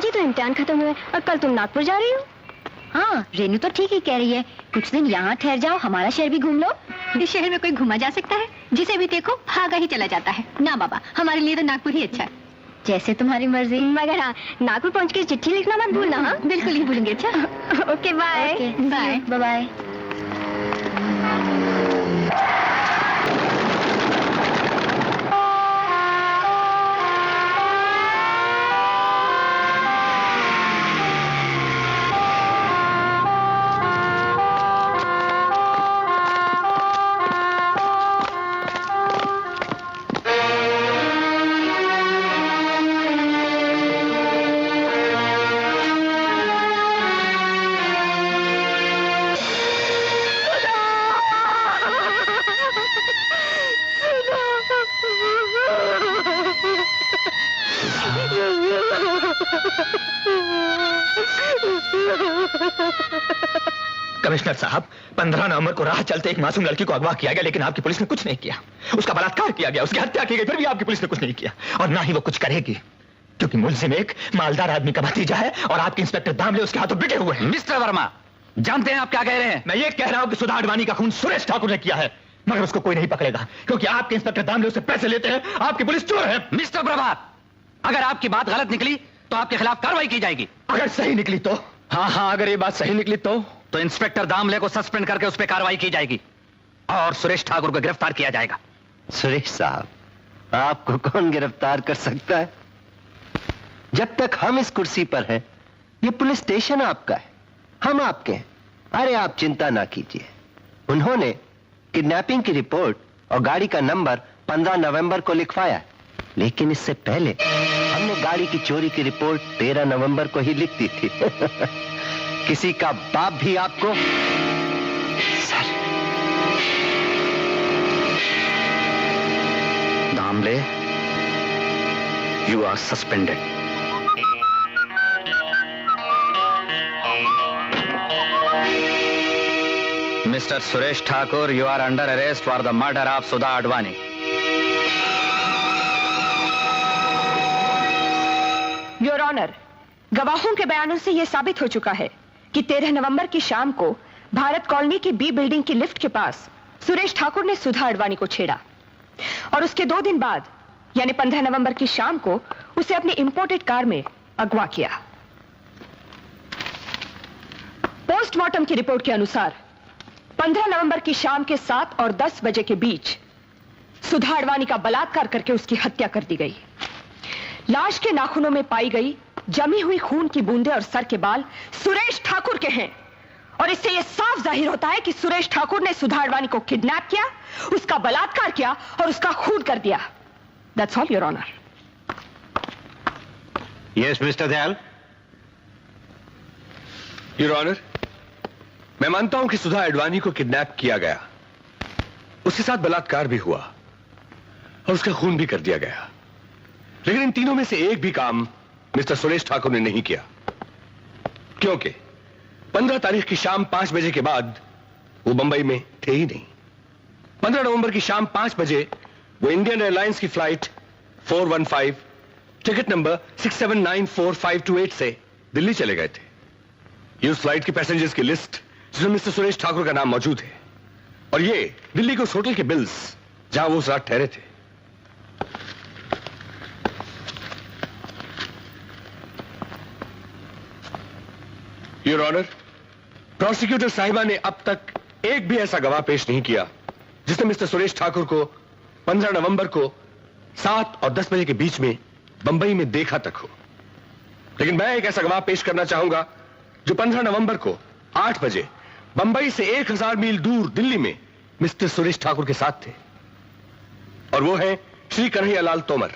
आज ही तो इम्तिहान खत्म हुए और कल तुम नागपुर जा रही हो। हाँ, रेनू तो ठीक ही कह रही है, कुछ दिन यहाँ ठहर जाओ, हमारा शहर भी घूम लो। इस शहर में कोई घूमा जा सकता है? जिसे भी देखो भागा ही चला जाता है। ना बाबा, हमारे लिए तो नागपुर ही अच्छा है। जैसे तुम्हारी मर्जी। मगर हाँ, नागपुर पहुँच के चिट्ठी लिखना मत भूलना। हाँ बिल्कुल ही भूलेंगे। अच्छा okay bye. Bye bye. Commissioner साहब, 15 नवंबर को राह चलते एक मासूम लड़की को अगवा किया गया, लेकिन आपकी पुलिस ने कुछ नहीं किया। उसका बलात्कार किया गया, उसकी हत्या की गई, फिर भी आपकी पुलिस ने कुछ नहीं किया, और ना ही वो कुछ करेगी, क्योंकि मुलजिम एक मालदार आदमी का भतीजा है और आपके इंस्पेक्टर दामले उसके हाथों बिके हुए हैं। मिस्टर वर्मा, जानते हैं आप क्या कह रहे हैं? मैं ये कह रहा हूं कि सुधा अडवाणी का खून सुरेश ठाकुर ने किया है, मगर उसको कोई नहीं पकड़ेगा, क्योंकि आपके इंस्पेक्टर दामले उससे पैसे लेते हैं, आपकी पुलिस चोर है। मिस्टर प्रभात, अगर आपकी बात गलत निकली तो आपके खिलाफ कार्रवाई की जाएगी। अगर सही निकली तो? हाँ, अगर ये बात सही निकली तो इंस्पेक्टर दामले को सस्पेंड करके उस पर कार्रवाई की जाएगी और सुरेश ठाकुर को गिरफ्तार किया जाएगा। सुरेश साहब, आपको कौन गिरफ्तार कर सकता है? जब तक हम इस कुर्सी पर हैं, ये पुलिस स्टेशन आपका है, हम आपके हैं। अरे आप चिंता ना कीजिए। उन्होंने किडनैपिंग की रिपोर्ट और गाड़ी का नंबर 15 नवंबर को लिखवाया, लेकिन इससे पहले हमने गाड़ी की चोरी की रिपोर्ट 13 नवंबर को ही लिख दी थी। किसी का बाप भी आपको sir. Damle, you are suspended. Mr. Suresh Thakur, you are under arrest for the murder of Sudha Advani. Your honour, गवाहों के बयानों से यह साबित हो चुका है कि 13 नवंबर की शाम को भारत कॉलोनी की बी बिल्डिंग की लिफ्ट के पास सुरेश ठाकुर ने सुधा अडवाणी को छेड़ा और उसके 2 दिन बाद यानी 15 नवंबर की शाम को उसे अपनी इंपोर्टेड कार में अगवा किया। पोस्टमार्टम की रिपोर्ट के अनुसार 15 नवंबर की शाम के 7 और 10 बजे के बीच सुधा अडवाणी का बलात्कार करके उसकी हत्या कर दी गई। लाश के नाखूनों में पाई गई जमी हुई खून की बूंदें और सर के बाल सुरेश ठाकुर के हैं, और इससे यह साफ जाहिर होता है कि सुरेश ठाकुर ने सुधा अडवाणी को किडनैप किया, उसका बलात्कार किया और उसका खून कर दिया। That's all your honour. Yes mister Dayal. Your honour, मैं मानता हूं कि सुधा अडवाणी को किडनैप किया गया, उसके साथ बलात्कार भी हुआ और उसका खून भी कर दिया गया, लेकिन इन तीनों में से एक भी काम मिस्टर सुरेश ठाकुर ने नहीं किया, क्योंकि 15 तारीख की शाम 5 बजे के बाद वो बंबई में थे ही नहीं। 15 नवंबर की शाम 5 बजे वो इंडियन एयरलाइंस की फ्लाइट 415 टिकट नंबर 6794-528 से दिल्ली चले गए थे। ये उस फ्लाइट के पैसेंजर्स की लिस्ट जिसमें मिस्टर सुरेश ठाकुर का नाम मौजूद है, और ये दिल्ली के उस होटल के बिल्स जहां वो उस रात ठहरे थे। योर ऑनर, प्रोसिक्यूटर साहिबा ने अब तक एक भी ऐसा गवाह पेश नहीं किया जिसने मिस्टर सुरेश ठाकुर को 15 नवंबर को 7 और 10 बजे के बीच में बंबई में देखा तक हो। लेकिन मैं एक ऐसा गवाह पेश करना चाहूंगा जो 15 नवंबर को 8 बजे बंबई से 1000 मील दूर दिल्ली में मिस्टर सुरेश ठाकुर के साथ थे, और वो है श्री कन्हैयालाल तोमर।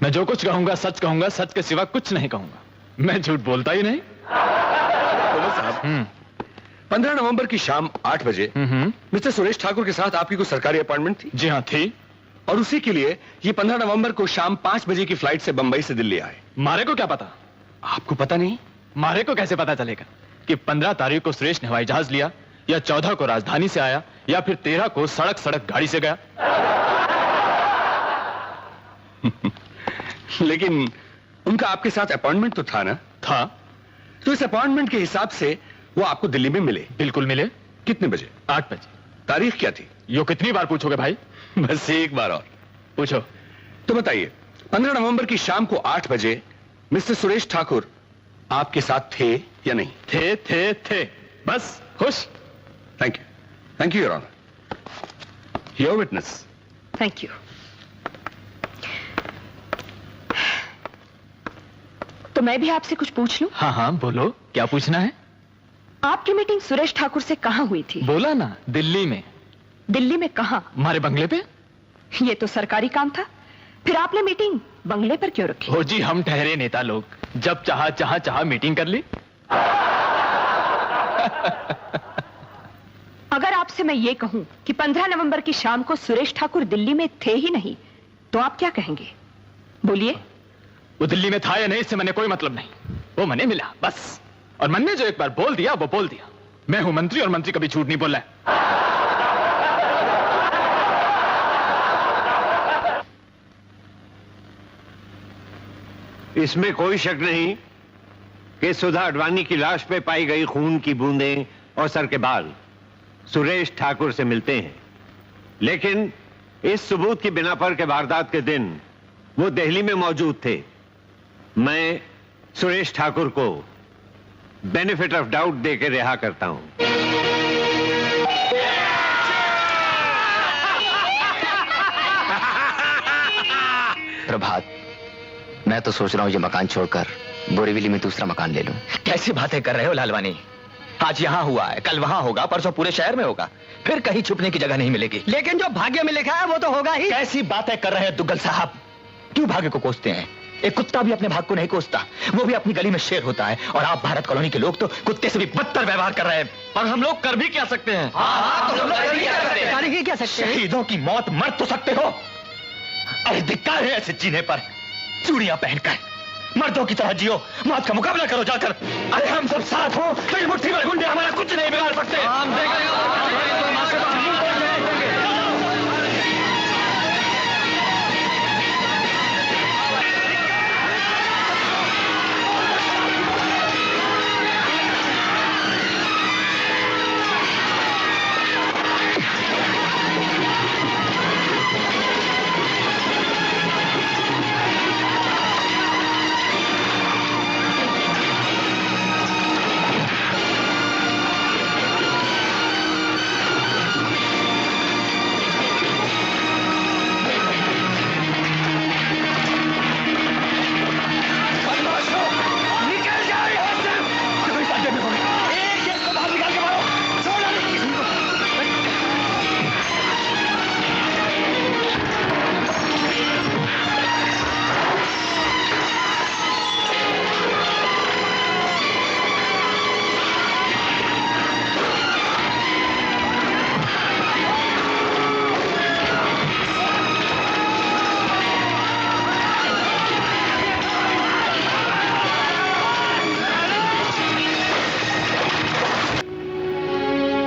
मैं जो कुछ कहूंगा सच कहूंगा, सच के सिवा कुछ नहीं कहूंगा। मैं झूठ बोलता ही नहीं। तोमर साहब, 15 नवंबर की शाम 8 बजे मिस्टर सुरेश ठाकुर के साथ आपकी कोई सरकारी अपॉइंटमेंट थी? जी हाँ थी। और उसी के लिए ये 15 नवंबर को शाम 5 बजे की फ्लाइट से बंबई से दिल्ली आए। मारे को क्या पता? आपको पता नहीं? मारे को कैसे पता चलेगा कि 15 तारीख को सुरेश ने हवाई जहाज लिया, या 14 को राजधानी से आया, या फिर 13 को सड़क गाड़ी से गया? लेकिन उनका आपके साथ अपॉइंटमेंट तो था ना? था। तो इस अपॉइंटमेंट के हिसाब से वो आपको दिल्ली में मिले? बिल्कुल मिले। कितने बजे? 8 बजे। तारीख क्या थी? यो कितनी बार पूछोगे भाई? बस एक बार और पूछो। तो बताइए, 15 नवंबर की शाम को 8 बजे मिस्टर सुरेश ठाकुर आपके साथ थे या नहीं? थे। बस खुश। Thank you your honour. Your witness. Thank you. तो मैं भी आपसे कुछ पूछ लूं? हाँ बोलो, क्या पूछना है? आपकी मीटिंग सुरेश ठाकुर से कहां हुई थी? बोला ना, दिल्ली में। दिल्ली में कहां? हमारे बंगले पे। ये तो सरकारी काम था, फिर आपने मीटिंग बंगले पर क्यों रखी? हो जी, हम ठहरे नेता लोग, जब चाहा मीटिंग कर ली। अगर आपसे मैं ये कहूं कि 15 नवंबर की शाम को सुरेश ठाकुर दिल्ली में थे ही नहीं, तो आप क्या कहेंगे? बोलिए। वो दिल्ली में था या नहीं, इससे मैंने कोई मतलब नहीं। वो मैंने मिला बस, और मन ने जो एक बार बोल दिया वो बोल दिया। मैं हूं मंत्री, और मंत्री कभी झूठ नहीं बोला है। इसमें कोई शक नहीं कि सुधा अडवाणी की लाश पे पाई गई खून की बूंदें और सर के बाल सुरेश ठाकुर से मिलते हैं, लेकिन इस सबूत की बिना पर के वारदात के दिन वो दिल्ली में मौजूद थे। मैं सुरेश ठाकुर को बेनिफिट ऑफ डाउट देकर रिहा करता हूं। प्रभात, मैं तो सोच रहा हूं ये मकान छोड़कर बोरीवली में दूसरा मकान ले लूं। कैसी बातें कर रहे हो लालवानी? आज यहाँ हुआ है, कल वहाँ होगा, परसों पूरे शहर में होगा, फिर कहीं छुपने की जगह नहीं मिलेगी। लेकिन जो भाग्य में लिखा है वो तो होगा ही। कैसी बातें कर रहे हैं दुग्गल साहब? क्यों भाग्य को कोसते हैं? एक कुत्ता भी अपने भाग को नहीं कोसता, वो भी अपनी गली में शेर होता है। और आप भारत कॉलोनी के लोग तो कुत्ते से भी बदतर व्यवहार कर रहे हैं। और हम लोग कर भी क्या सकते हैं? शहीदों की मौत मर तो सकते हो, अरे धिक्कार है ऐसे जीने पर। चूड़ियां पहनकर मर्दों की तरह जियो, मौत का मुकाबला करो जाकर। अरे हम सब साथ हो तो ये मुट्ठी भर गुंडे हमारा कुछ नहीं बिगाड़ सकते। हम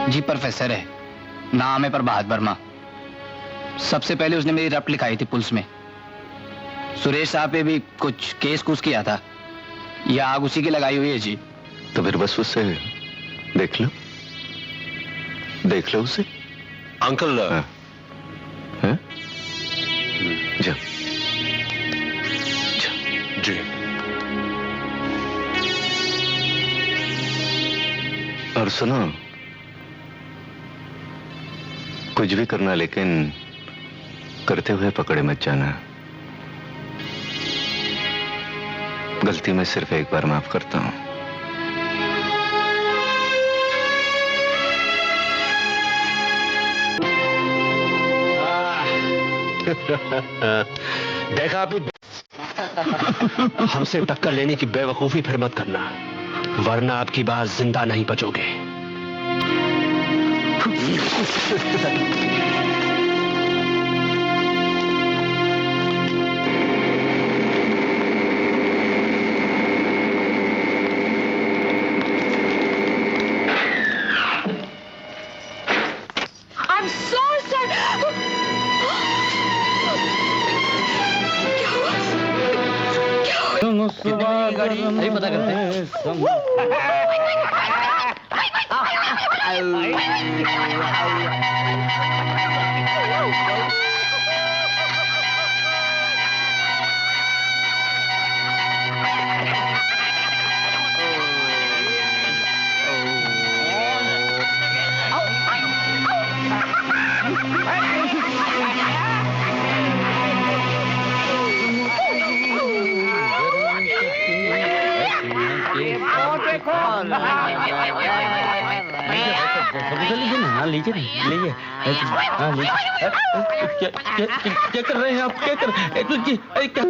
जी प्रोफेसर है, नाम है प्रभात वर्मा। सबसे पहले उसने मेरी रप लिखाई थी पुलिस में। सुरेश साहब पे भी कुछ केस कुछ किया था, ये आग उसी की लगाई हुई है जी। तो फिर बस उससे देख लो उसे। अंकल हैं? जा जी। और सुनो, कुछ भी करना लेकिन करते हुए पकड़े मत जाना। गलती में सिर्फ एक बार माफ करता हूं। देखा आपने? हमसे टक्कर लेने की बेवकूफी फिर मत करना, वरना आपकी बात जिंदा नहीं बचोगे। I'm so sorry. क्या कितने में ये गाड़ी? अभी पता करते हैं। हाँ लीजिए लीजिए। हाँ लीजिए। क्या कर रहे हैं आप? क्या कर क्या?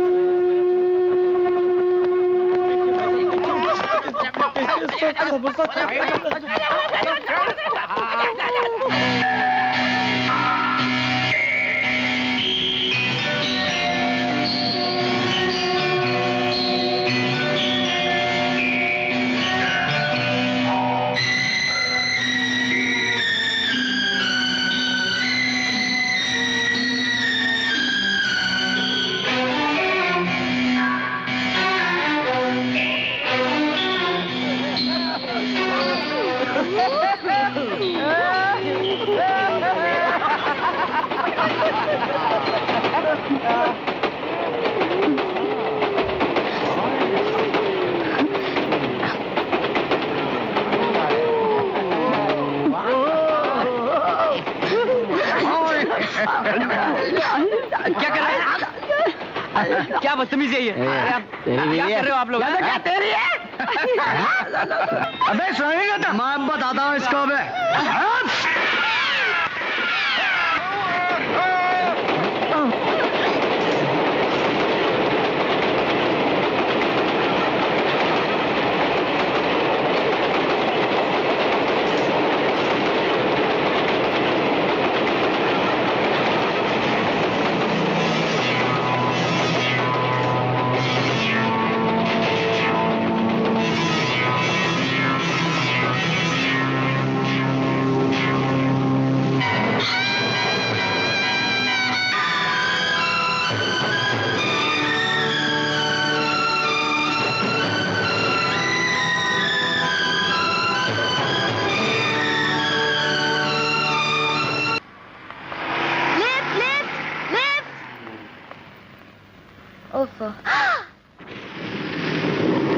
क्या कर रहे हैं? क्या बदतमीजी है ये? क्या कर रहे हो आप लोग? क्या तेरी है? अबे सुनेगा तो मैं बताता हूँ इसको। अबे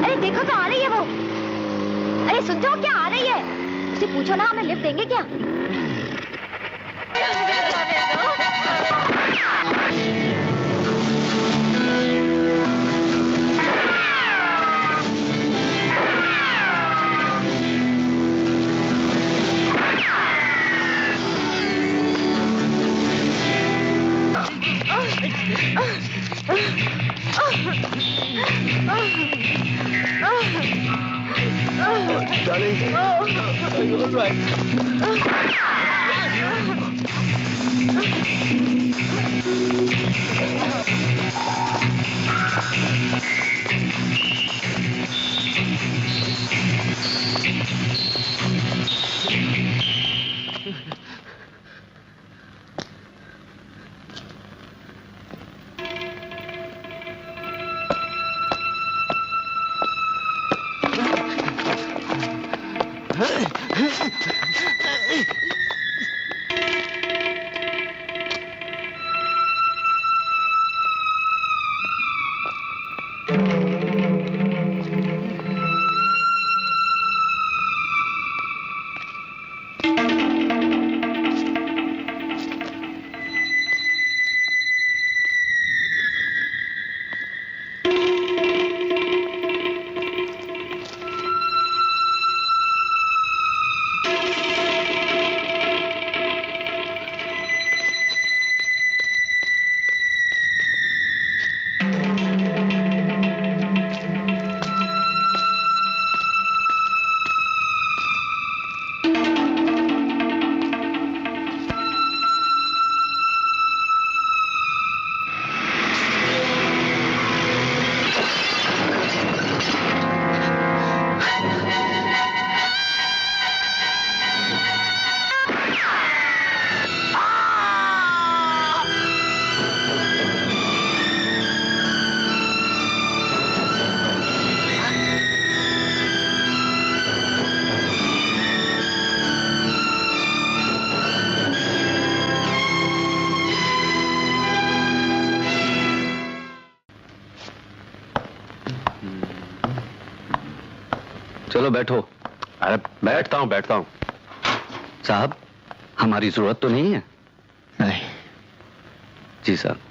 अरे देखो तो आ रही है वो। अरे सुन जाओ, क्या आ रही है? उसे पूछो ना, हमें लिफ्ट देंगे क्या? चलो बैठो। अरे बैठता हूँ। साहब, हमारी जरूरत तो नहीं है? नहीं। जी साहब।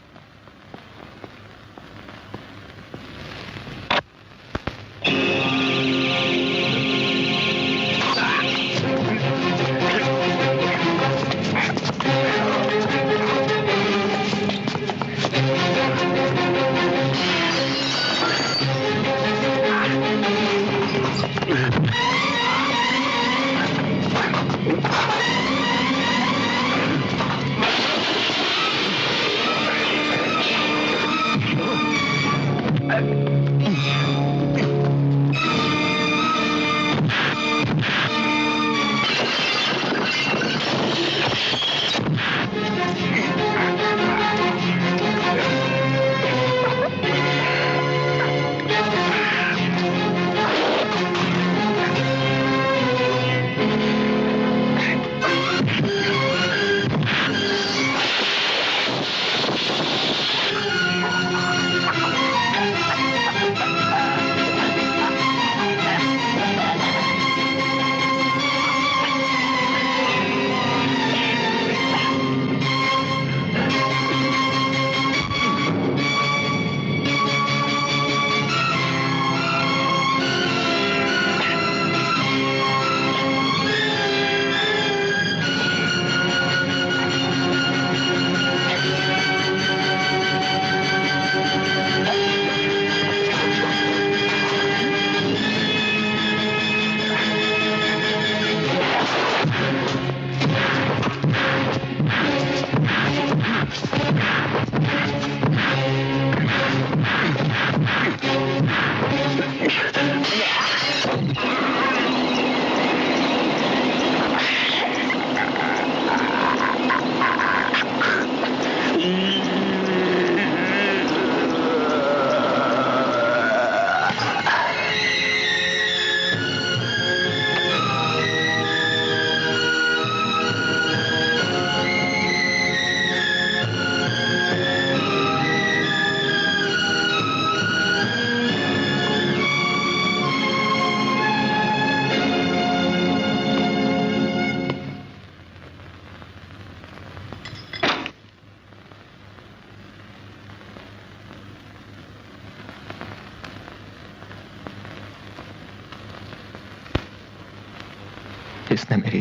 इसने मेरी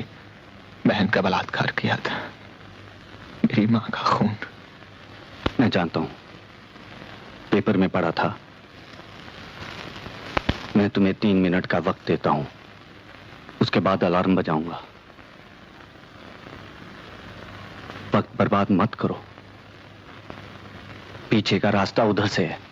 बहन का बलात्कार किया था, मेरी मां का खून। मैं जानता हूं, पेपर में पढ़ा था। मैं तुम्हें 3 मिनट का वक्त देता हूं, उसके बाद अलार्म बजाऊंगा। वक्त बर्बाद मत करो, पीछे का रास्ता उधर से है।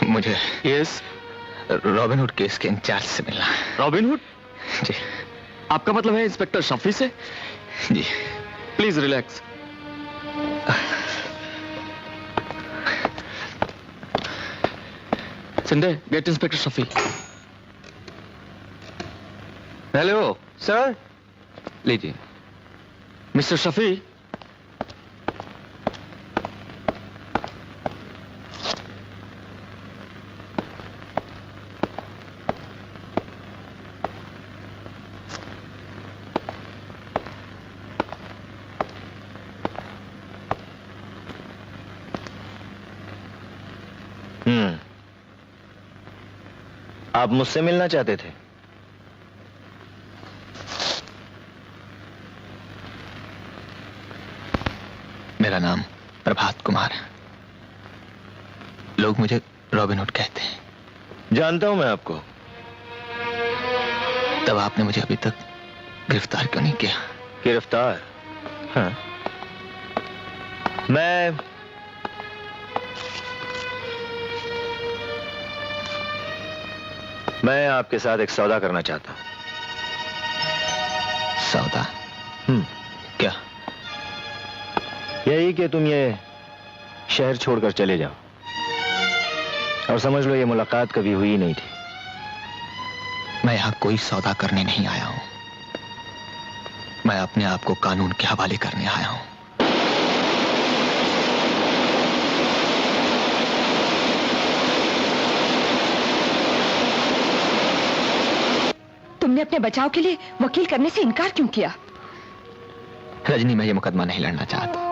मुझे रॉबिनहुड केस के इंचार्ज से मिलना है। रॉबिनहुड? जी। आपका मतलब है इंस्पेक्टर शफी से? जी। Please relax. Sunday, get inspector Shafi. Hello sir. लीजिए। मिस्टर शफी, आप मुझसे मिलना चाहते थे? मेरा नाम प्रभात कुमार है। लोग मुझे रॉबिन हुड कहते हैं। जानता हूं मैं आपको। तब आपने मुझे अभी तक गिरफ्तार क्यों नहीं किया? गिरफ्तार? हाँ। मैं आपके साथ एक सौदा करना चाहता हूं। सौदा? क्या? यही कि तुम ये शहर छोड़कर चले जाओ और समझ लो ये मुलाकात कभी हुई नहीं थी। मैं यहां कोई सौदा करने नहीं आया हूं। मैं अपने आप को कानून के हवाले करने आया हूं। तुमने अपने बचाव के लिए वकील करने से इनकार क्यों किया? रजनी, मैं ये मुकदमा नहीं लड़ना चाहता।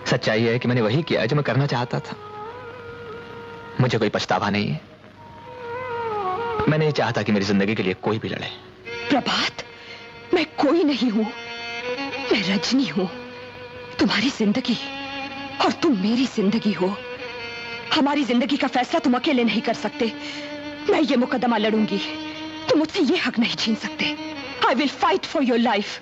सच्चाई है कि मैंने वही किया जो मैं करना चाहता था। मुझे कोई पछतावा नहीं है। मैं नहीं चाहता कि मेरी जिंदगी के लिए कोई भी लड़े। प्रभात, मैं कोई नहीं हूं। मैं रजनी हूं, तुम्हारी जिंदगी, और तुम मेरी जिंदगी हो। हमारी जिंदगी का फैसला तुम अकेले नहीं कर सकते। मैं ये मुकदमा लड़ूंगी। तुम मुझसे ये हक नहीं छीन सकते। I will fight for your life.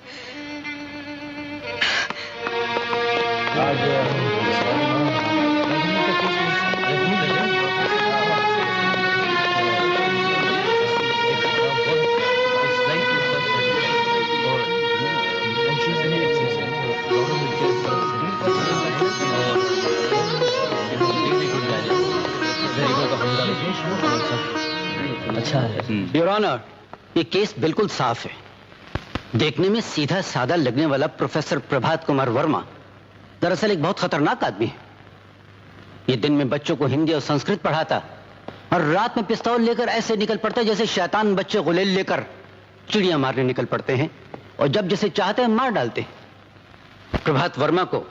अच्छा है। योर ऑनर, ये केस बिल्कुल साफ है। देखने में सीधा साधा लगने वाला प्रोफेसर प्रभात कुमार वर्मा दरअसल एक बहुत खतरनाक आदमी है। ये दिन में बच्चों को हिंदी और संस्कृत पढ़ाता और रात में पिस्तौल लेकर ऐसे निकल पड़ता जैसे शैतान बच्चे गुलेल लेकर चिड़िया मारने निकल पड़ते हैं और जब जैसे चाहते हैं मार डालते हैं। प्रभात वर्मा को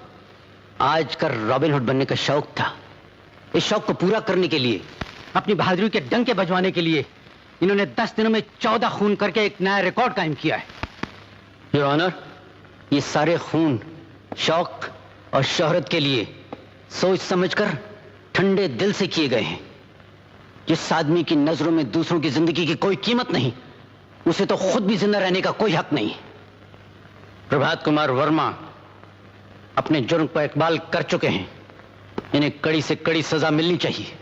आज कर रॉबिन हुड बनने का शौक था। इस शौक को पूरा करने के लिए, अपनी बहादुरी के डंके बजवाने के लिए इन्होंने 10 दिनों में 14 खून करके एक नया रिकॉर्ड कायम किया है। योर ऑनर, ये सारे खून शौक और शोहरत के लिए सोच समझकर ठंडे दिल से किए गए हैं। जिस आदमी की नजरों में दूसरों की जिंदगी की कोई कीमत नहीं, उसे तो खुद भी जिंदा रहने का कोई हक नहीं। प्रभात कुमार वर्मा अपने जुर्म पर इकबाल कर चुके हैं। इन्हें कड़ी से कड़ी सजा मिलनी चाहिए।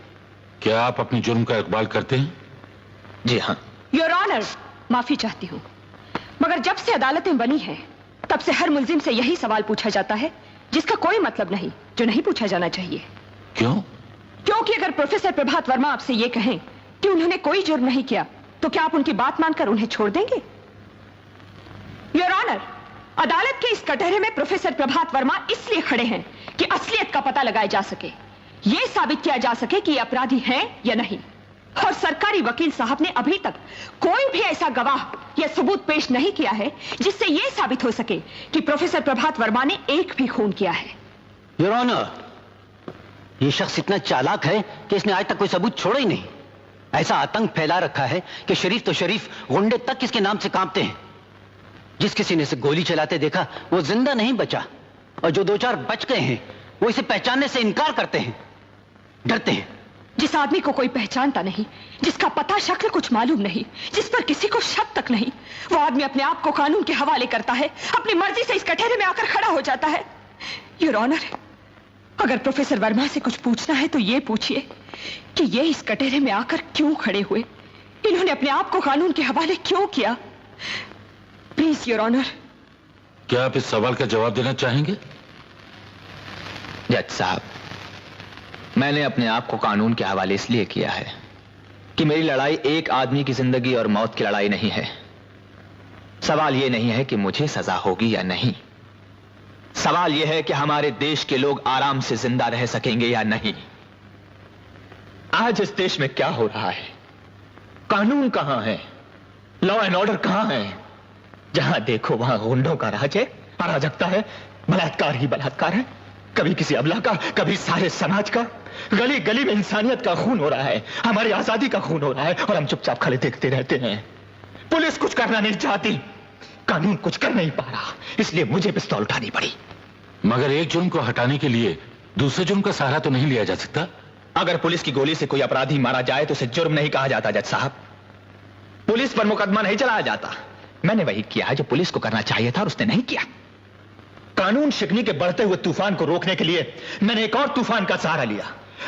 क्या आप अपने जुर्म का इकबाल करते हैं? जी हाँ। योर ऑनर, माफी चाहती हूँ, मगर जब से अदालतें बनी हैं, तब से हर मुल्जिम से यही सवाल पूछा जाता है जिसका कोई मतलब नहीं, जो नहीं पूछा जाना चाहिए। क्यों? क्योंकि अगर प्रोफेसर प्रभात वर्मा आपसे ये कहें कि उन्होंने कोई जुर्म नहीं किया, तो क्या आप उनकी बात मानकर उन्हें छोड़ देंगे? योर ऑनर, अदालत के इस कटहरे में प्रोफेसर प्रभात वर्मा इसलिए खड़े हैं कि असलियत का पता लगाया जा सके, यह साबित किया जा सके कि ये अपराधी हैं या नहीं। और सरकारी वकील साहब ने अभी तक कोई भी ऐसा गवाह या सबूत पेश नहीं किया है जिससे यह साबित हो सके कि प्रोफेसर प्रभात वर्मा ने एक भी खून किया है। योर ऑनर, ये शख्स इतना चालाक है कि इसने आज तक कोई सबूत छोड़ा ही नहीं। ऐसा आतंक फैला रखा है कि शरीफ तो शरीफ, गुंडे तक इसके नाम से कांपते हैं। जिस किसी ने इसे गोली चलाते देखा वो जिंदा नहीं बचा, और जो 2-4 बच गए हैं वो इसे पहचानने से इनकार करते हैं, डरते हैं। जिस आदमी को कोई पहचानता नहीं, जिसका पता शक्ल कुछ मालूम नहीं, जिस पर किसी को शक तक नहीं, वो आदमी अपने आप को कानून के हवाले करता है, अपनी मर्जी से इस कटहरे में आकर खड़ा हो जाता है। योर ऑनर, अगर प्रोफेसर वर्मा से कुछ पूछना है तो ये पूछिए कि ये इस कटहरे में आकर क्यों खड़े हुए, इन्होंने अपने आप को कानून के हवाले क्यों किया। Please your honour. क्या आप इस सवाल का जवाब देना चाहेंगे? जज साहब, मैंने अपने आप को कानून के हवाले इसलिए किया है कि मेरी लड़ाई एक आदमी की जिंदगी और मौत की लड़ाई नहीं है। सवाल यह नहीं है कि मुझे सजा होगी या नहीं, सवाल यह है कि हमारे देश के लोग आराम से जिंदा रह सकेंगे या नहीं। आज इस देश में क्या हो रहा है? कानून कहां है? लॉ एंड ऑर्डर कहां है? जहां देखो वहां गुंडों का राज है, अराजकता है, बलात्कार ही बलात्कार है, कभी किसी अबला का, कभी सारे समाज का। गली गली में इंसानियत का खून हो रहा है, हमारी आजादी का खून हो रहा है, और हम चुपचाप खड़े देखते रहते हैं। पुलिस कुछ करना नहीं चाहती, कानून कुछ कर नहीं पा रहा, इसलिए मुझे पिस्तौल उठानी पड़ी। मगर एक जुर्म को हटाने के लिए दूसरे जुर्म का सहारा तो नहीं लिया जा सकता। अगर पुलिस की गोली से कोई अपराधी मारा जाए तो उसे जुर्म नहीं कहा जाता जज साहब, पुलिस पर मुकदमा नहीं चलाया जाता। मैंने वही किया जो पुलिस को करना चाहिए था और उसने नहीं किया। कानून शिकनी के बढ़ते हुए तूफान को रोकने के लिए मैंने एक और तूफान का सहारा लिया।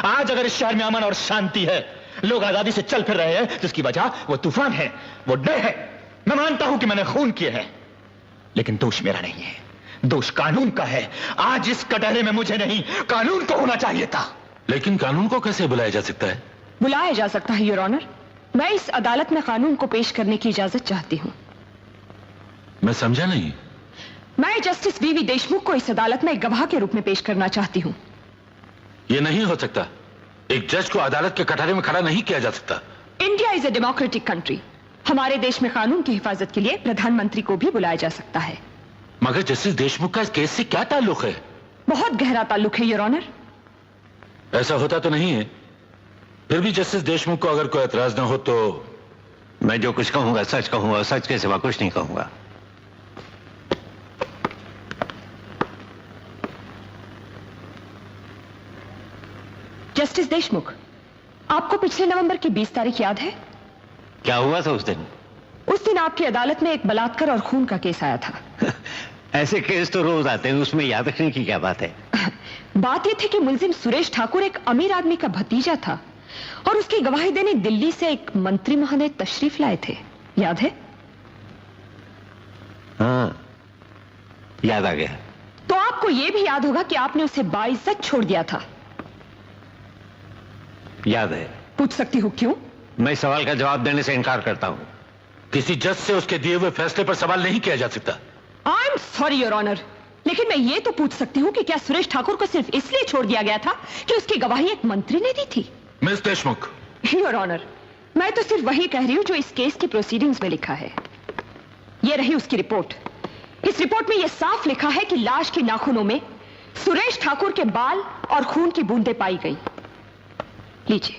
आज अगर इस शहर में अमन और शांति है, लोग आजादी से चल फिर रहे हैं, जिसकी वजह वो तूफान है, वो डर है। मैं मानता हूं कि मैंने खून किए हैं, लेकिन दोष मेरा नहीं है, दोष कानून का है। आज इस कटहरे में मुझे नहीं, कानून को होना चाहिए था। लेकिन कानून को कैसे बुलाया जा सकता है? बुलाया जा सकता है योर ऑनर। मैं इस अदालत में कानून को पेश करने की इजाजत चाहती हूँ। मैं समझा नहीं। मैं जस्टिस वीवी देशमुख को इस अदालत में एक गवाह के रूप में पेश करना चाहती हूँ। यह नहीं हो सकता। एक जज को अदालत के कटहरे में खड़ा नहीं किया जा सकता। India is a democratic country. हमारे देश में कानून की हिफाजत के लिए प्रधानमंत्री को भी बुलाया जा सकता है। मगर जस्टिस देशमुख का इस केस से क्या ताल्लुक है? बहुत गहरा ताल्लुक है योर ऑनर। ऐसा होता तो नहीं है। फिर भी जस्टिस देशमुख को अगर कोई एतराज ना हो तो मैं जो कुछ कहूंगा सच कहूंगा, सच के सिवा कुछ नहीं कहूंगा। जस्टिस देशमुख, आपको पिछले नवंबर की 20 तारीख याद है? क्या हुआ था उस दिन? उस दिन आपकी अदालत में एक बलात्कार और खून का केस आया था। ऐसे केस तो रोज आते हैं, उसमें याद रखने की क्या बात है? बात यह थी कि मुलजिम सुरेश ठाकुर एक अमीर आदमी का भतीजा था और उसकी गवाही देने दिल्ली से एक मंत्री महोदय तशरीफ लाए थे, याद है? हाँ, याद आ गया। तो आपको यह भी याद होगा कि आपने उसे बाइज्जत छोड़ दिया था। याद है। पूछ सकती हूँ क्यों? मैं सवाल का जवाब देने से इनकार करता हूं। किसी जज से उसके दिए हुए फैसले पर सवाल नहीं किया जा सकता। I am sorry your honour, लेकिन मैं ये तो पूछ सकती हूँ कि क्या सुरेश ठाकुर को सिर्फ इसलिए छोड़ दिया गया था कि उसकी गवाही एक मंत्री ने दी थी? मिस देशमुख। योर ऑनर, मैं तो सिर्फ वही कह रही हूँ जो इस केस की प्रोसीडिंग्स में लिखा है। ये रही उसकी रिपोर्ट। इस रिपोर्ट में यह साफ लिखा है कि लाश के नाखूनों में सुरेश ठाकुर के बाल और खून की बूंदें पाई गई। लीजिए।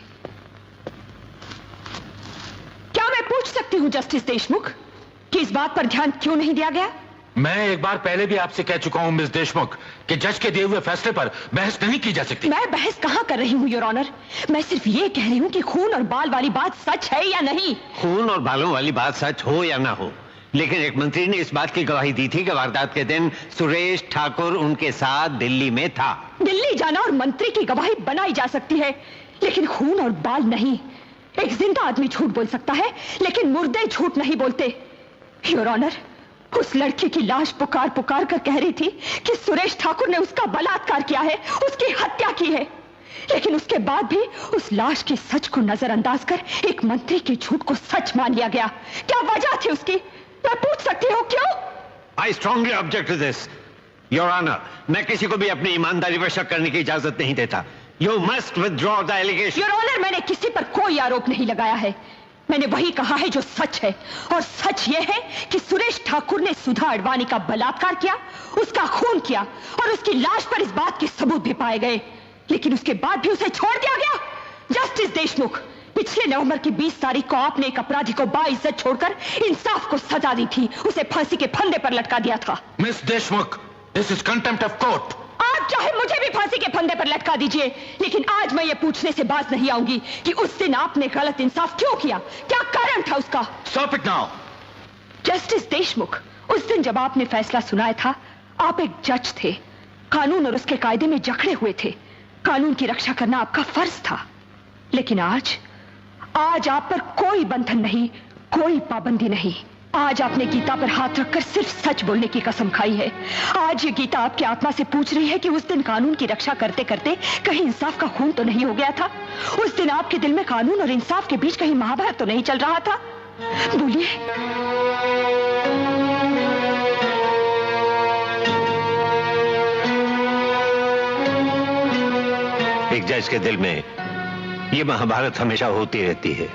क्या मैं पूछ सकती हूं जस्टिस देशमुख कि इस बात पर ध्यान क्यों नहीं दिया गया? मैं एक बार पहले भी आपसे कह चुका हूं मिस देशमुख कि जज के दिए हुए फैसले पर बहस नहीं की जा सकती। मैं बहस कहां कर रही हूं योर ऑनर, मैं सिर्फ ये कह रही हूं कि खून और बाल वाली बात सच है या नहीं। खून और बालों वाली बात सच हो या ना हो, लेकिन एक मंत्री ने इस बात की गवाही दी थी कि वारदात के दिन सुरेश ठाकुर उनके साथ दिल्ली में था। दिल्ली जाना और मंत्री की गवाही बनाई जा सकती है, लेकिन खून और बाल नहीं। एक जिंदा आदमी झूठ बोल सकता है, लेकिन मुर्दे झूठ नहीं बोलते। योर ऑनर, उस लड़की की लाश पुकार पुकार कर कह रही थी कि सुरेश ठाकुर ने उसका बलात्कार किया है, उसकी हत्या की है, लेकिन उसके बाद भी उस लाश की सच को नजरअंदाज कर एक मंत्री के झूठ को सच मान लिया गया। क्या वजह थी उसकी? मैं पूछ सकती हूँ क्यों? I strongly object to this your honour. मैं किसी को भी अपनी ईमानदारी पर शक करने की इजाजत नहीं देता। You must withdraw the allegation. Your Honor, मैंने किसी पर कोई आरोप नहीं लगाया है। मैंने वही कहा है जो सच है, और सच ये है कि सुरेश ठाकुर ने सुधा अडवाणी का बलात्कार किया, उसका खून किया, और उसकी लाश पर इस बात के सबूत भी पाए गए, लेकिन उसके बाद भी उसे छोड़ दिया गया। जस्टिस देशमुख, पिछले नवंबर की 20 तारीख को आपने एक अपराधी को बाइज्जत छोड़कर इंसाफ को सजा दी थी, उसे फांसी के फंदे पर लटका दिया था। Miss Deshmukh, this is contempt of court. आप चाहे मुझे भी फांसी के फंदे पर लटका दीजिए, लेकिन आज मैं ये पूछने से बाज नहीं आऊंगी कि उस दिन आपने गलत इंसाफ क्यों किया, क्या कारण था उसका। Stop it now. Justice Deshmukh, उस दिन जब आपने फैसला सुनाया था, आप एक जज थे, कानून और उसके कायदे में जकड़े हुए थे, कानून की रक्षा करना आपका फर्ज था। लेकिन आज आप पर कोई बंधन नहीं, कोई पाबंदी नहीं। आज आपने गीता पर हाथ रखकर सिर्फ सच बोलने की कसम खाई है। आज ये गीता आपकी आत्मा से पूछ रही है कि उस दिन कानून की रक्षा करते करते कहीं इंसाफ का खून तो नहीं हो गया था? उस दिन आपके दिल में कानून और इंसाफ के बीच कहीं महाभारत तो नहीं चल रहा था? बोलिए। एक जज के दिल में ये महाभारत हमेशा होती रहती है।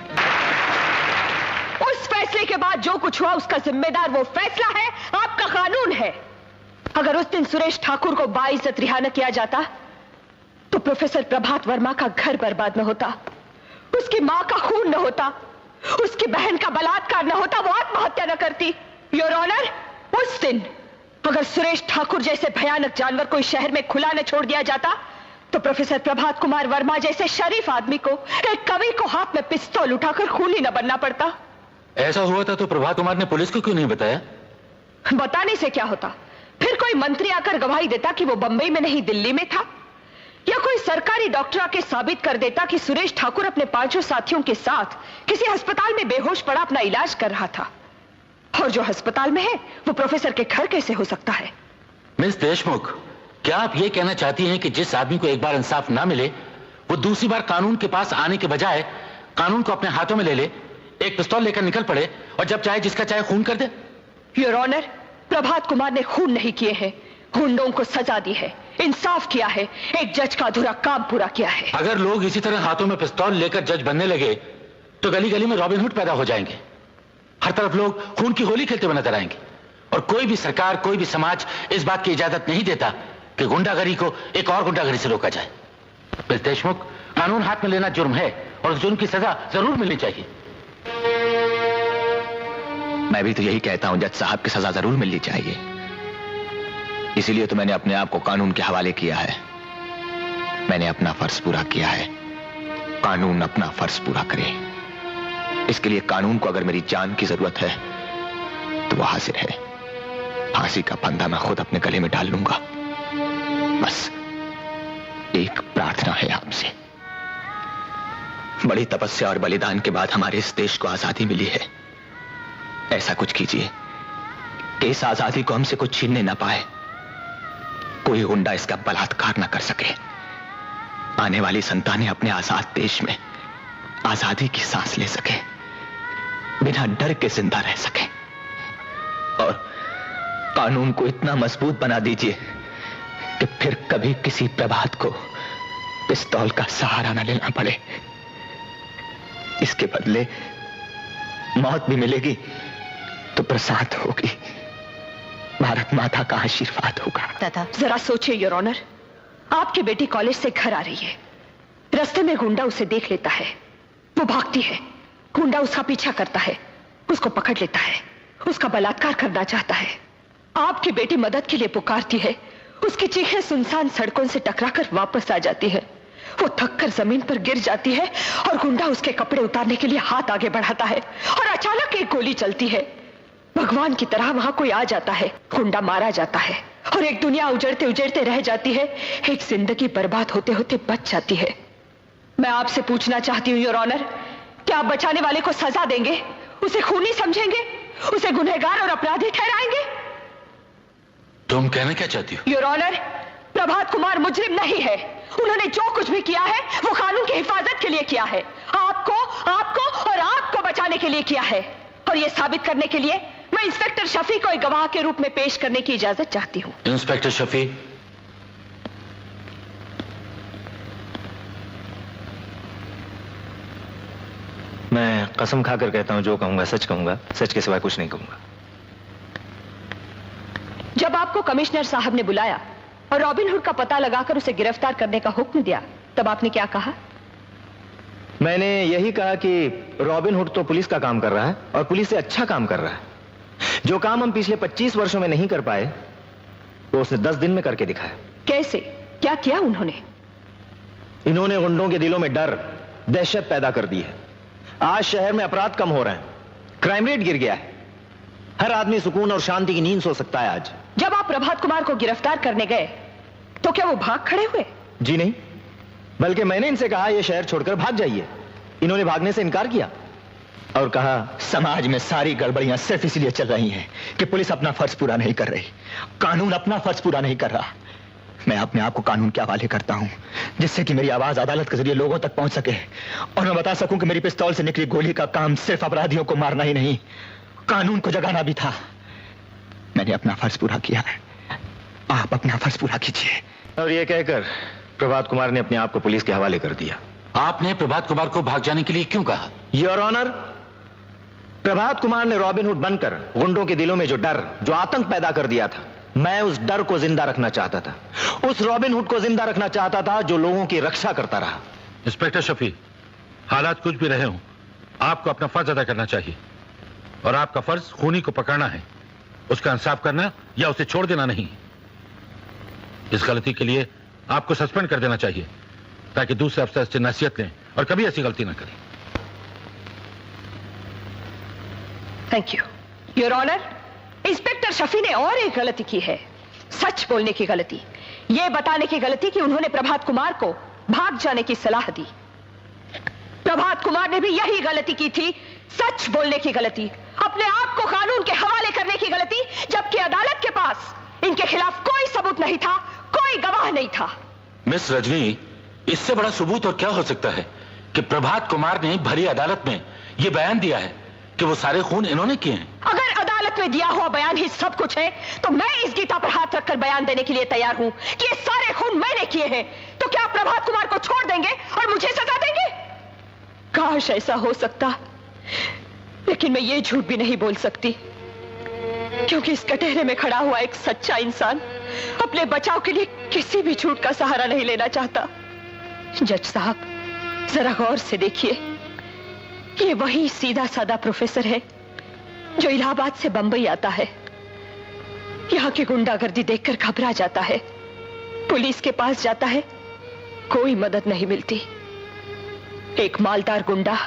उस फैसले के बाद जो कुछ हुआ उसका जिम्मेदार वो फैसला है, आपका कानून है। अगर उस दिन सुरेश ठाकुर को बाइज्जत रिहा न किया जाता तो प्रोफेसर प्रभात वर्मा का घर बर्बाद न होता, उसकी मां का खून न होता, उसकी बहन का बलात्कार न होता, वो आत्महत्या न करती। योर ऑनर, उस दिन अगर सुरेश ठाकुर जैसे भयानक जानवर को इस शहर में खुला न छोड़ दिया जाता तो प्रोफेसर प्रभात कुमार वर्मा जैसे शरीफ आदमी को, एक कवि को हाथ में पिस्तौल उठाकर खूनी न बनना पड़ता। ऐसा हुआ था तो प्रभात कुमार ने पुलिस को क्यों नहीं बताया? बताने से क्या होता? फिर कोई मंत्री आकर गवाही देता कि वो बंबई में नहीं दिल्ली में था, या कोई सरकारी डॉक्टर आके साबित कर देता कि सुरेश ठाकुर अपने 5 साथियों के साथ किसी अस्पताल में बेहोश पड़ा अपना इलाज कर रहा था। और जो अस्पताल में है वो प्रोफेसर के घर कैसे हो सकता है? मिस देशमुख, क्या आप ये कहना चाहती हैं कि जिस आदमी को एक बार इंसाफ ना मिले वो दूसरी बार कानून के पास आने के बजाय कानून को अपने हाथों में ले ले, एक पिस्तौल लेकर निकल पड़े और जब चाहे जिसका चाहे खून कर दे? योर ऑनर, प्रभात कुमार ने खून नहीं किए हैं, गुंडों को सजा दी है, इंसाफ किया है, एक जज का अधूरा काम पूरा किया है। अगर लोग इसी तरह हाथों में पिस्तौल लेकर जज बनने लगे तो गली गली में रॉबिन हुड पैदा हो जाएंगे। हर तरफ लोग खून की होली खेलते हुए नजर आएंगे और कोई भी सरकार, कोई भी समाज इस बात की इजाजत नहीं देता कि गुंडागरी को एक और गुंडागरी से रोका जाए। मिस देशमुख, कानून हाथ में लेना जुर्म है और उस जुर्म की सजा जरूर मिलनी चाहिए। मैं भी तो यही कहता हूं, जज साहब की सजा जरूर मिलनी चाहिए। इसीलिए तो मैंने अपने आप को कानून के हवाले किया है। मैंने अपना फर्ज पूरा किया है, कानून अपना फर्ज पूरा करे। इसके लिए कानून को अगर मेरी जान की जरूरत है तो वो हाजिर है। फांसी का फंदा मैं खुद अपने गले में डाल लूंगा। बस एक प्रार्थना है आपसे। बड़ी तपस्या और बलिदान के बाद हमारे इस देश को आजादी मिली है। ऐसा कुछ कीजिए कि इस आजादी को हमसे कुछ छीनने ना पाए, कोई गुंडा इसका बलात्कार ना कर सके। आने वाली संतानें अपने आजाद देश में आजादी की सांस ले सके, बिना डर के जिंदा रह सके। और कानून को इतना मजबूत बना दीजिए कि फिर कभी किसी प्रभात को पिस्तौल का सहारा न लेना पड़े। इसके बदले मौत भी मिलेगी तो प्रसाद होगी, भारत माता का आशीर्वाद होगा। जरा सोचिए योर ऑनर, आपकी बेटी कॉलेज से घर आ रही है, रास्ते में गुंडा उसे देख लेता है, वो भागती है, गुंडा उसका पीछा करता है, उसको पकड़ लेता है, उसका बलात्कार करना चाहता है। आपकी बेटी मदद के लिए पुकारती है, उसकी चीखें सुनसान सड़कों से टकराकर वापस आ जाती है। वो थककर जमीन पर गिर जाती है और गुंडा उसके कपड़े उतारने के लिए हाथ आगे बढ़ाता है और अचानक एक गोली चलती है। भगवान की तरह वहां कोई आ जाता है, गुंडा मारा जाता है और एक दुनिया उजड़ते उजड़ते रह जाती है, एक जिंदगी बर्बाद होते होते बच जाती है। मैं आपसे पूछना चाहती हूँ योर ऑनर, क्या आप बचाने वाले को सजा देंगे? उसे खूनी समझेंगे? उसे गुनहगार और अपराधी ठहराएंगे? तुम कहना क्या चाहती हो? योर ऑनर, प्रभात कुमार मुजरिम नहीं है। उन्होंने जो कुछ भी किया है वो कानून की हिफाजत के लिए किया है, आपको और आपको बचाने के लिए किया है। और ये साबित करने के लिए मैं इंस्पेक्टर शफी को एक गवाह के रूप में पेश करने की इजाजत चाहती हूँ। इंस्पेक्टर शफी, मैं कसम खाकर कहता हूं, जो कहूंगा सच कहूंगा, सच के सिवाय कुछ नहीं कहूंगा। जब आपको कमिश्नर साहब ने बुलाया और रॉबिन हुड का पता लगाकर उसे गिरफ्तार करने का हुक्म दिया, तब आपने क्या कहा? मैंने यही कहा कि रॉबिन हुड तो पुलिस का काम कर रहा है और पुलिस से अच्छा काम कर रहा है। जो काम हम पिछले 25 वर्षों में नहीं कर पाए वो उसने 10 दिन में करके दिखाया। कैसे? क्या किया उन्होंने? इन्होंने गुंडों के दिलों में डर, दहशत पैदा कर दी है। आज शहर में अपराध कम हो रहे हैं, क्राइम रेट गिर गया है, हर आदमी सुकून और शांति की नींद सो सकता है आज। जब आप प्रभात कुमार को गिरफ्तार करने गए तो क्या वो भाग खड़े हुए? जी नहीं, बल्कि मैंने इनसे कहा यह शहर छोड़कर भाग जाइए। इन्होंने भागने से इनकार किया और कहा समाज में सारी गड़बड़ियां सिर्फ इसलिए चल रही हैं कि पुलिस अपना फर्ज पूरा नहीं कर रही, कानून अपना फर्ज पूरा नहीं कर रहा। मैं अपने आप को कानून के हवाले करता हूं जिससे कि मेरी आवाज अदालत के जरिए लोगों तक पहुंच सके और मैं बता सकूं कि मेरी पिस्तौल से निकली गोली का काम सिर्फ अपराधियों को मारना ही नहीं, कानून को जगाना भी था। मैंने अपना फर्ज पूरा किया है, आप अपना फर्ज पूरा कीजिए। और यह कहकर प्रभात कुमार ने अपने आप को पुलिस के हवाले कर दिया। आपने प्रभात कुमार को भाग जाने के लिए क्यों कहा? योर ऑनर, प्रभात कुमार ने रॉबिन हुड बनकर गुंडों के दिलों में जो डर, जो आतंक पैदा कर दिया था, मैं उस डर को जिंदा रखना चाहता था। उस रॉबिन हुड को जिंदा रखना चाहता था जो लोगों की रक्षा करता रहा। इंस्पेक्टर शफी, हालात कुछ भी रहे हों, आपको अपना फर्ज अदा करना चाहिए और आपका फर्ज खूनी को पकड़ना है, उसका इंसाफ करना या उसे छोड़ देना नहीं। इस गलती के लिए आपको सस्पेंड कर देना चाहिए ताकि दूसरे अफसर से नसीहत लें और कभी ऐसी गलती ना करें। Thank you your honour. Inspector Shafi ने और एक गलती की है, सच बोलने की गलती, यह बताने की गलती कि उन्होंने प्रभात कुमार को भाग जाने की सलाह दी। प्रभात कुमार ने भी यही गलती की थी, सच बोलने की गलती, अपने आप को कानून के हवाले करने की गलती, जबकि अदालत के पास इनके खिलाफ कोई सबूत नहीं था, कोई गवाह नहीं था। मिस रजनी, इससे बड़ा सबूत और क्या हो सकता है कि प्रभात कुमार ने भरी अदालत में यह बयान दिया है कि वो सारे खून इन्होंने किए हैं। अगर अदालत में दिया हुआ बयान ही सब कुछ है तो मैं इस गीता पर हाथ रखकर बयान देने के लिए तैयार हूं कि ये सारे खून मैंने किए हैं। तो क्या प्रभात कुमार को छोड़ देंगे और मुझे सजा देंगे? काश ऐसा हो सकता, लेकिन मैं ये झूठ भी नहीं बोल सकती, क्योंकि इस कटहरे में खड़ा हुआ एक सच्चा इंसान अपने बचाव के लिए किसी भी झूठ का सहारा नहीं लेना चाहता। जज साहब, जरा गौर से देखिए, ये वही सीधा साधा प्रोफेसर है जो इलाहाबाद से बंबई आता है, यहां की गुंडागर्दी देखकर घबरा जाता है, पुलिस के पास जाता है, कोई मदद नहीं मिलती। एक मालदार गुंडा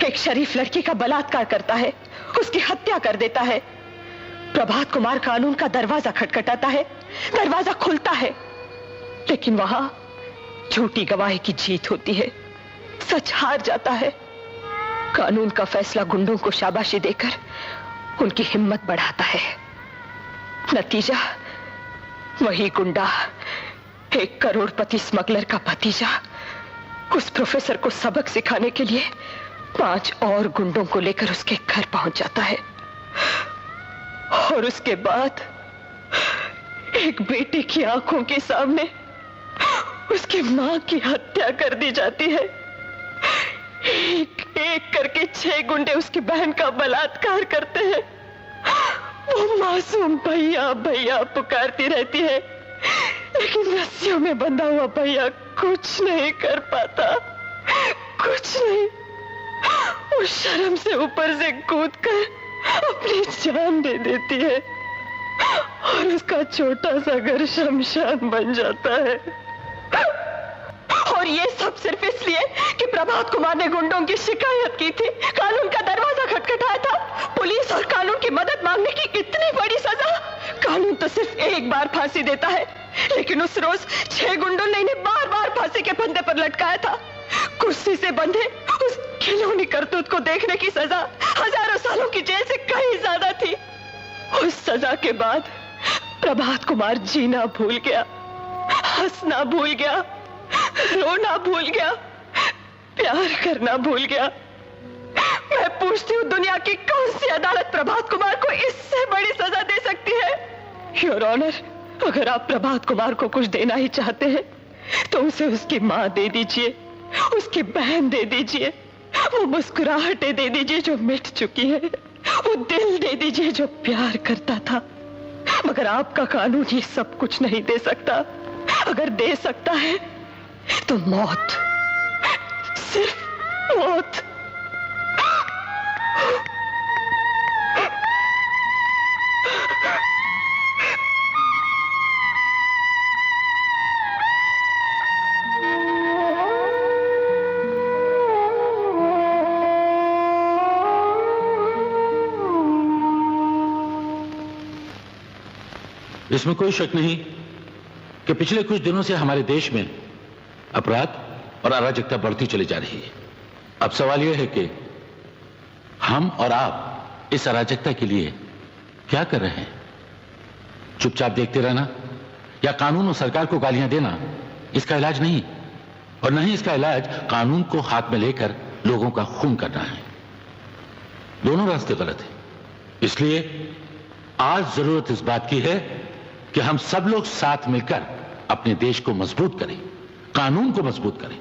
एक शरीफ लड़की का बलात्कार करता है, उसकी हत्या कर देता है। प्रभात कुमार कानून का दरवाजा खटखटाता है, दरवाजा खुलता है, लेकिन वहां झूठी गवाही की जीत होती है, सच हार जाता है। कानून का फैसला गुंडों को शाबाशी देकर उनकी हिम्मत बढ़ाता है। नतीजा वही गुंडा, एक करोड़पति स्मगलर का भतीजा, उस प्रोफेसर को सबक सिखाने के लिए 5 और गुंडों को लेकर उसके घर पहुंच जाता है। और उसके बाद एक बेटे की आंखों के सामने उसकी मां की हत्या कर दी जाती है। एक एक करके 6 गुंडे उसकी बहन का बलात्कार करते हैं। वो मासूम भैया भैया पुकारती रहती है, लेकिन रस्सियों में बंधा हुआ भैया कुछ नहीं कर पाता, कुछ नहीं। वो शर्म से ऊपर से कूदकर अपनी जान दे देती है और उसका छोटा सा घर शमशान बन जाता है। और ये सब सिर्फ इसलिए कि प्रभात कुमार ने गुंडों की शिकायत की थी, कानून का दरवाजा खटखटाया था। पुलिस और कानून की मदद मांगने की इतनी बड़ी सजा। कानून तो सिर्फ एक बार फांसी देता है, लेकिन उस रोज 6 गुंडों ने इन्हें बार बार फांसी के फंदे पर लटकाया था। कुर्सी से बंधे उस खिलौनी करतूत को देखने की सजा हजारों सालों की जेल से कहीं ज्यादा थी। उस सजा के बाद प्रभात कुमार जीना भूल गया, हंसना भूल गया, रोना भूल गया, प्यार करना भूल गया। मैं पूछती हूँ, दुनिया की कौन सी अदालत प्रभात कुमार को इससे बड़ी सजा दे सकती है? योर ऑनर, अगर आप प्रभात कुमार को कुछ देना ही चाहते हैं तो उसे उसकी मां दे दीजिए, उसकी बहन दे दीजिए, वो मुस्कुराहटें दे दीजिए जो मिट चुकी है, वो दिल दे दीजिए जो प्यार करता था। मगर आपका कानून ये सब कुछ नहीं दे सकता। अगर दे सकता है तो मौत, सिर्फ मौत। इसमें कोई शक नहीं कि पिछले कुछ दिनों से हमारे देश में अपराध और अराजकता बढ़ती चली जा रही है। अब सवाल यह है कि हम और आप इस अराजकता के लिए क्या कर रहे हैं? चुपचाप देखते रहना या कानून और सरकार को गालियां देना इसका इलाज नहीं, और नहीं इसका इलाज कानून को हाथ में लेकर लोगों का खून करना है। दोनों रास्ते गलत हैं। इसलिए आज जरूरत इस बात की है कि हम सब लोग साथ मिलकर अपने देश को मजबूत करें, कानून को मजबूत करें,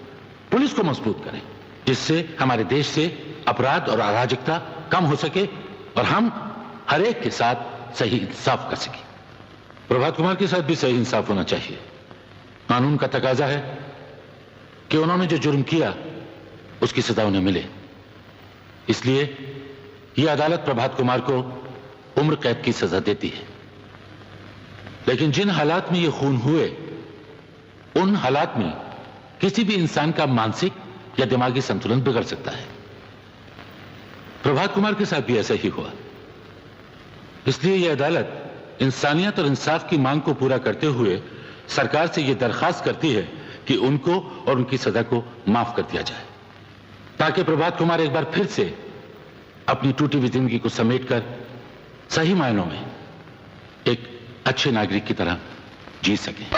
पुलिस को मजबूत करें, जिससे हमारे देश से अपराध और अराजकता कम हो सके और हम हर एक के साथ सही इंसाफ कर सकें। प्रभात कुमार के साथ भी सही इंसाफ होना चाहिए। कानून का तकाजा है कि उन्होंने जो जुर्म किया उसकी सजा उन्हें मिले। इसलिए यह अदालत प्रभात कुमार को उम्र कैद की सजा देती है। लेकिन जिन हालात में ये खून हुए उन हालात में किसी भी इंसान का मानसिक या दिमागी संतुलन बिगड़ सकता है। प्रभात कुमार के साथ भी ऐसा ही हुआ। इसलिए यह अदालत इंसानियत और इंसाफ की मांग को पूरा करते हुए सरकार से यह दरखास्त करती है कि उनको और उनकी सजा को माफ कर दिया जाए, ताकि प्रभात कुमार एक बार फिर से अपनी टूटी हुई जिंदगी को समेटकर सही मायनों में एक अच्छे नागरिक की तरह जी सके।